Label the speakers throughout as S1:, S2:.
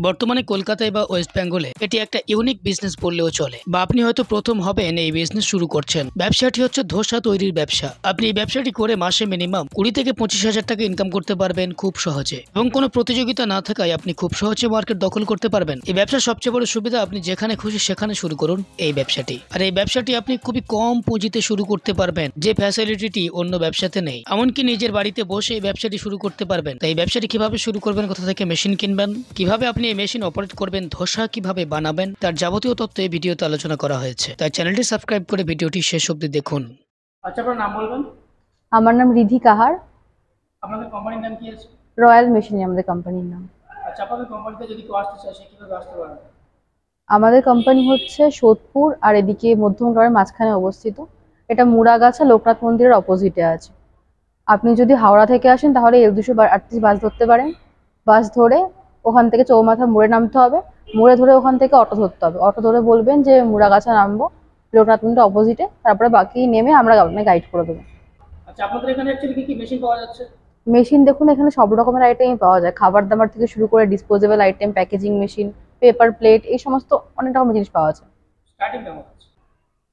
S1: বর্তমানে কলকাতায় বা ওয়েস্ট বেঙ্গলে এটি একটা ইউনিক বিজনেস বললেও চলে, বা আপনি হয়তো প্রথম হবেন এই বিজনেস শুরু করছেন। ব্যবসাটি হচ্ছে ধোসা তৈরির ব্যবসা। আপনি এই ব্যবসাটি করে মাসে মিনিমাম 20 থেকে 25,000 টাকা ইনকাম করতে পারবেন খুব সহজে, এবং কোনো প্রতিযোগিতা না থাকায় আপনি খুব সহজে মার্কেট দখল করতে পারবেন। এই ব্যবসার সবচেয়ে বড় সুবিধা, আপনি যেখানে খুশি সেখানে শুরু করুন এই ব্যবসাটি। আর এই ব্যবসাটি আপনি খুবই কম পুঁজিতে শুরু করতে পারবেন, যে ফ্যাসিলিটিটি অন্য ব্যবসাতে নেই। এমনকি নিজের বাড়িতে বসে এই ব্যবসাটি শুরু করতে পারবেন। তাই এই ব্যবসাটি কিভাবে শুরু করবেন, কোথা থেকে মেশিন কিনবেন, কিভাবে আপনি এই মেশিন অপারেট করবেন, ধোসা কিভাবে বানাবেন, তার যাবতীয় তথ্য এই ভিডিওতে আলোচনা করা হয়েছে। তাই চ্যানেলটি সাবস্ক্রাইব করে ভিডিওটি শেষ অবধি দেখুন। আচ্ছা, আপনার নাম বলবেন?
S2: আমার নাম রিধি কাহার।
S1: আপনাদের কোম্পানির নাম কি আছে?
S2: রয়্যাল মেশিন আমাদের কোম্পানির নাম।
S1: আচ্ছা, আপনাদের কোম্পানিতে যদি কেউ আসতে চায় সে কিভাবে আসতে পারবে?
S2: আমাদের কোম্পানি হচ্ছে সোদপুর আর এদিকে মধ্যমগ্রামের মাঝখানে অবস্থিত। এটা মুড়াগাছা লোকনাথ মন্দিরের অপোজিটে আছে। আপনি যদি হাওড়া থেকে আসেন তাহলে L238 বাস ধরতে পারেন। বাস ধরে ওখান থেকে চৌমাথা মোড়ে নামতে হবে। মোড়ে ধরে ওখান থেকে অটো ধরতে হবে। অটো ধরে বলবেন যে মুড়াগাছা নামবো, লোকনাথ মন্দির অপোজিটে, তারপরে বাকি নেমে আমরা আপনাকে গাইড করে দেবো।
S1: আচ্ছা, আপনাদের এখানে অ্যাকচুয়ালি কি কি মেশিন পাওয়া যাচ্ছে?
S2: মেশিন দেখুন, এখানে সব রকমের আইটেমই পাওয়া যায়। খাবার দাবার থেকে শুরু করে disposable item, packaging machine, paper plate, এই সমস্ত অনেক রকমের জিনিস পাওয়া যায়।
S1: স্টার্টিং কেমন আছে?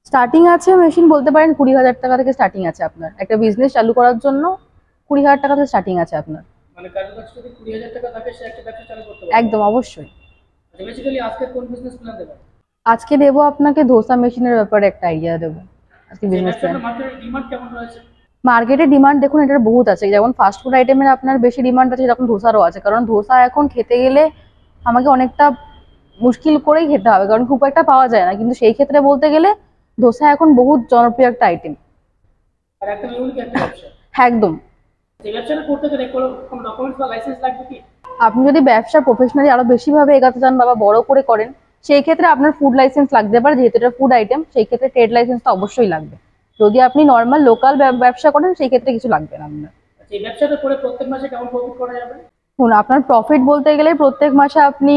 S2: স্টার্টিং আছে মেশিন বলতে পারেন 20,000 টাকা থেকে স্টার্টিং আছে আপনার। একটা বিজনেস চালু করার জন্য 20,000 টাকা থেকে স্টার্টিং আছে আপনার।
S1: মানে কারোর কাছে যদি 20,000 টাকা থাকে সে একটা ব্যবসা চালু করতে পারে?
S2: একদম, অবশ্যই।
S1: আচ্ছা, বেসিক্যালি আজকে কোন বিজনেস প্ল্যান দেবেন?
S2: আজকে দেবো আপনাকে ধোসা মেশিনের ব্যাপারে একটা আইডিয়া দেবো। আজকে বিজনেস প্ল্যান।
S1: মার্কেটের ডিমান্ড কেমন রয়েছে?
S2: মার্কেটে ডিমান্ড দেখুন, এটার বহুত আছে। যেমন ফাস্ট ফুড আইটেমের আপনার বেশি ডিমান্ড আছে, সেরকম ধোসারও আছে। কারণ ধোসা এখন খেতে গেলে আমাকে অনেকটা মুশকিল করেই খেতে হবে, কারণ খুব একটা পাওয়া যায় না। কিন্তু সেই ক্ষেত্রে বলতে গেলে ধোসা এখন বহুত জনপ্রিয় একটা আইটেম।
S1: আর একদম ইউনিক একটা ব্যবসা।
S2: হ্যাঁ, একদম।
S1: এই ব্যবসাটা করতে গেলে কোনো ডকুমেন্টস বা লাইসেন্স লাগবে কি?
S2: আপনি যদি ব্যবসা প্রফেশনালি আরো বেশিভাবে এগাতে চান বা বড় করে করেন, সেই ক্ষেত্রে আপনার ফুড লাইসেন্স লাগতে পারে। যেহেতু এটা ফুড আইটেম, সেই ক্ষেত্রে ট্রেড লাইসেন্সটা অবশ্যই লাগবে। যদি আপনি নর্মাল লোকাল ব্যবসা করেন সেই ক্ষেত্রে কিছু লাগবে না আপনার।
S1: আচ্ছা, এই ব্যবসাটা করে প্রত্যেক মাসে কেমন প্রফিট করা যাবে?
S2: শুনুন, আপনার প্রফিট বলতে গেলে প্রত্যেক মাসে আপনি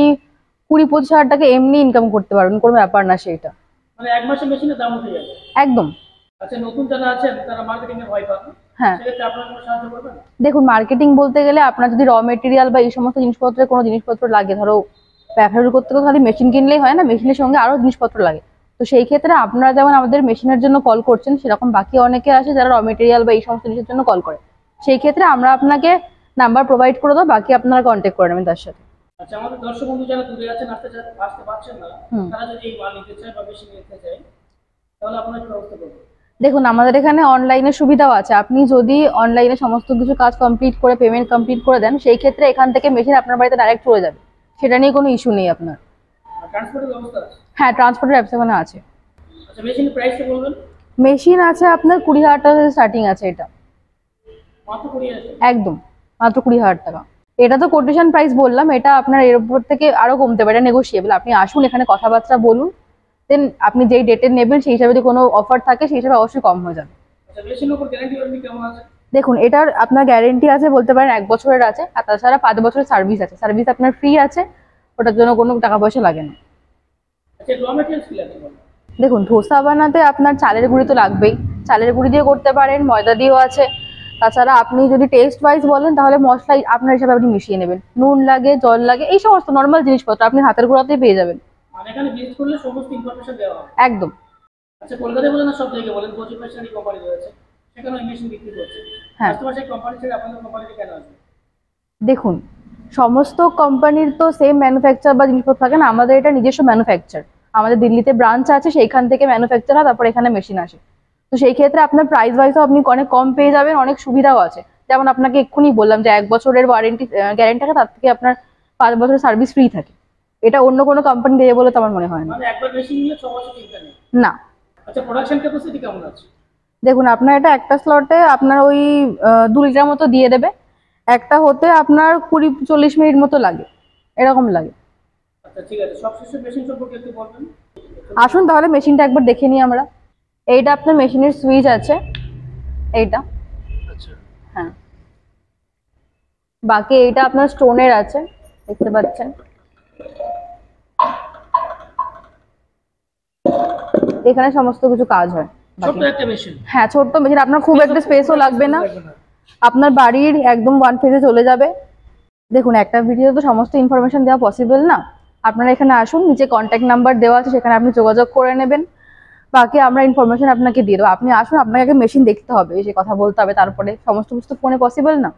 S2: 20-25 হাজার টাকা এমনি ইনকাম করতে পারবেন, কোনো ব্যাপার না সেইটা।
S1: মানে এক মাসে মেশিনের দাম উঠে যাবে?
S2: একদম।
S1: আচ্ছা, নতুন যারা আছেন তারা মার্কেটিং এ ভয় পান,
S2: হ্যাঁ,
S1: সেক্ষেত্রে আপনারা কোনো সাহায্য করবেন?
S2: দেখুন, মার্কেটিং বলতে গেলে আপনার যদি র মেটেরিয়াল বা এই সমস্ত জিনিসপত্রের কোনো জিনিসপত্র লাগে, ধরো ব্যবসা শুরু করতে গেলে খালি মেশিন কিনলেই হয় না, মেশিনের সঙ্গে আরো জিনিসপত্র লাগে। তো সেই ক্ষেত্রে আপনারা যেমন আমাদের মেশিনের জন্য কল করছেন, সেরকম বাকি অনেকে আছে যারা র মেটেরিয়াল বা এই সমস্ত জিনিসের জন্য কল করে। সেই ক্ষেত্রে আমরা আপনাকে নাম্বার প্রোভাইড করে দেবো, বাকি আপনারা কন্ট্যাক্ট করে নেবেন তার সাথে।
S1: আচ্ছা, আমাদের দর্শক বন্ধু যারা দূরে আছেন, আসতে পারছেন না, তারা যদি এই মাল নিতে চায় বা মেশিন নিতে চায়, তাহলে আপনারা কি ব্যবস্থা করবেন?
S2: দেখুন, আমাদের এখানে অনলাইনে সুবিধাও আছে। আপনি যদি অনলাইনে সমস্ত কিছু কাজ কমপ্লিট করে পেমেন্ট কমপ্লিট করে দেন, সেই ক্ষেত্রে এখান থেকে মেশিন আপনার বাড়িতে ডাইরেক্ট চলে যাবে। সেটা নিয়ে কোনো ইস্যু নেই আপনার।
S1: ট্রান্সপোর্টের ব্যবস্থা আছে?
S2: হ্যাঁ, ট্রান্সপোর্টের ব্যবস্থা মানে আছে।
S1: আচ্ছা, মেশিনের প্রাইসটা বলবেন?
S2: মেশিন আছে আপনার 20,000 টাকা থেকে স্টার্টিং আছে এটা।
S1: মাত্র 20,000?
S2: একদম, মাত্র 20,000 টাকা। এটা তো কোটেশন প্রাইস বললাম, এটা আপনার এর উপর থেকে আরো কমতে পারে, নেগোশিয়েবল। আপনি আসুন, এখানে কথাবার্তা বলুন, দেন আপনি যেই ডেটে নেবেন সেই হিসাবে যদি কোনো অফার থাকে সেই হিসাবে অবশ্যই কম হয়ে যাবে।
S1: আচ্ছা, মেশিনের উপর গ্যারান্টি ওয়ারেন্টি কেমন আছে?
S2: দেখুন, এটার আপনার গ্যারেন্টি আছে বলতে পারেন 1 বছরের আছে, আর তাছাড়া 5 বছরের সার্ভিস আছে। সার্ভিস আপনার ফ্রি আছে, ওটার জন্য কোনো টাকা পয়সা লাগে না।
S1: আচ্ছা, র ম্যাটেরিয়ালস কি লাগবে বলুন?
S2: দেখুন, ধোসা বানাতে আপনার চালের গুঁড়ি তো লাগবেই। চালের গুঁড়ি দিয়ে করতে পারেন, ময়দা দিয়েও আছে। তাছাড়া আপনি যদি টেস্ট ওয়াইজ বলেন তাহলে মশলা আপনার হিসাবে আপনি মিশিয়ে নেবেন। নুন লাগে, জল লাগে, এই সমস্ত নর্মাল জিনিসপত্র আপনি হাতের গুঁড়াতেই পেয়ে যাবেন।
S1: মানে এখানে ভিজিট করলে সমস্ত ইনফরমেশন দেওয়া হবে?
S2: একদম।
S1: আচ্ছা, কলকাতায় বলেন না সব জায়গায় বলেন, প্রচুর মেশিনারি কোম্পানি রয়েছে, সেখানে ওই মেশিন বিক্রি করছে।
S2: হ্যাঁ,
S1: কাস্টমার সেই কোম্পানি ছেড়ে আপনাদের কোম্পানিতে কেন আসবে?
S2: দেখুন, সমস্ত কোম্পানির তো সেম ম্যানুফ্যাকচার বা জিনিসপত্র থাকে না। আমাদের এটা নিজস্ব ম্যানুফ্যাকচার। আমাদের দিল্লিতে ব্রাঞ্চ আছে, সেইখান থেকে ম্যানুফ্যাকচার হয়, তারপর এখানে মেশিন আসে। তো সেই ক্ষেত্রে আপনার প্রাইস ওয়াইজও আপনি অনেক কম পেয়ে যাবেন, অনেক সুবিধাও আছে। যেমন আপনাকে এক্ষুনি বললাম যে 1 বছরের ওয়ারেন্টি গ্যারেন্টি থাকে, তার থেকে আপনার 5 বছরের সার্ভিস ফ্রি থাকে। এটা অন্য কোনো কোম্পানি দেবে বলে তো আমার মনে হয় না।
S1: মানে একবার মেশিন নিলে 6 বছর চিন্তা নেই?
S2: না।
S1: আচ্ছা, প্রোডাকশন ক্যাপাসিটি কেমন আছে?
S2: দেখুন, আপনার এটা একটা স্লটে আপনার ওই 2 লিটার মতো দিয়ে দেবে। একটা হতে আপনার 20-40 মিনিট মতো লাগে, এরকম লাগে।
S1: আচ্ছা, ঠিক আছে, সবশেষে মেশিন সম্পর্কে একটু বলবেন?
S2: আসুন তাহলে মেশিনটা একবার দেখে নিই আমরা। এইটা আপনার মেশিনের সুইচ আছে, এইটা।
S1: আচ্ছা,
S2: হ্যাঁ, বাকি এইটা আপনার স্টোনের আছে, দেখতে পাচ্ছেন। এখানে সমস্ত কিছু কাজ হয়।
S1: ছোট্ট একটা মেশিন?
S2: হ্যাঁ, ছোট্ট মেশিন, আপনার খুব একটা স্পেসও লাগবে না। আপনার বাড়ির একদম 1 ফেজে চলে যাবে। দেখুন, একটা ভিডিও তো সমস্ত ইনফরমেশন দেওয়া পসিবল না। আপনারা এখানে আসুন, নিচে কন্ট্যাক্ট নাম্বার দেওয়া আছে, সেখানে আপনি যোগাযোগ করে নেবেন। বাকি আমরা ইনফরমেশন আপনাকে দিয়ে দেবো। আপনি আসুন, আপনাকে আগে মেশিন দেখতে হবে, এসে কথা বলতে হবে, তারপরে সমস্ত কিছু ফোনে পসিবল না।